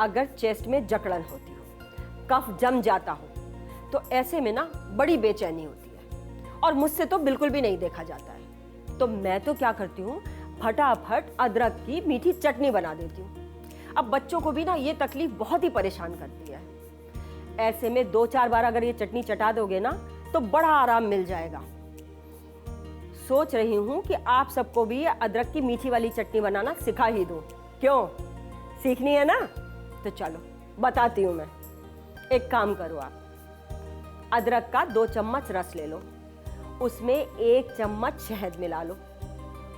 अगर चेस्ट में जकड़न होती हो, कफ जम जाता हो, तो ऐसे में ना बड़ी बेचैनी होती है और मुझसे तो बिल्कुल भी नहीं देखा जाता है। तो मैं तो क्या करती हूँ, फटाफट अदरक की मीठी चटनी बना देती हूँ। अब बच्चों को भी ना ये तकलीफ बहुत ही परेशान करती है। ऐसे में 2-4 बार अगर ये चटनी चटा दोगे ना तो बड़ा आराम मिल जाएगा। सोच रही हूँ कि आप सबको भी ये अदरक की मीठी वाली चटनी बनाना सिखा ही दूँ। क्यों, सीखनी है ना? तो चलो बताती हूँ मैं। एक काम करो, आप अदरक का 2 चम्मच रस ले लो, उसमें 1 चम्मच शहद मिला लो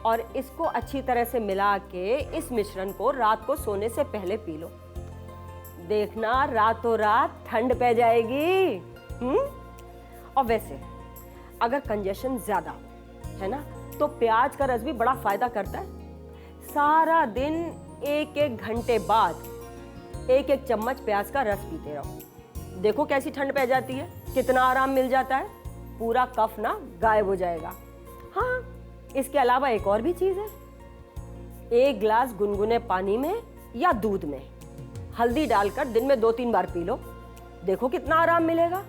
और इसको अच्छी तरह से मिला के इस मिश्रण को रात को सोने से पहले पी लो। देखना रातों रात ठंड पै जाएगी। और वैसे अगर कंजेशन ज्यादा हो, है ना, तो प्याज का रस भी बड़ा फायदा करता है। सारा दिन 1-1 घंटे बाद 1-1 चम्मच प्याज का रस पीते रहो। देखो कैसी ठंड पै जाती है, कितना आराम मिल जाता है, पूरा कफ ना गायब हो जाएगा। हाँ, इसके अलावा एक और भी चीज है। 1 गिलास गुनगुने पानी में या दूध में हल्दी डालकर दिन में 2-3 बार पी लो। देखो कितना आराम मिलेगा।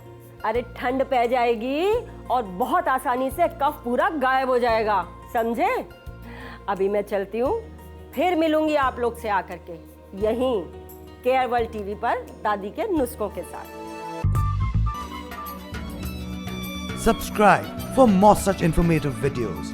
अरे ठंड पै जाएगी और बहुत आसानी से कफ पूरा गायब हो जाएगा, समझे? अभी मैं चलती हूँ, फिर मिलूंगी आप लोग से आकर के यहीं केयर वर्ल्ड टीवी पर दादी के नुस्खों के साथ। Subscribe for more such informative videos.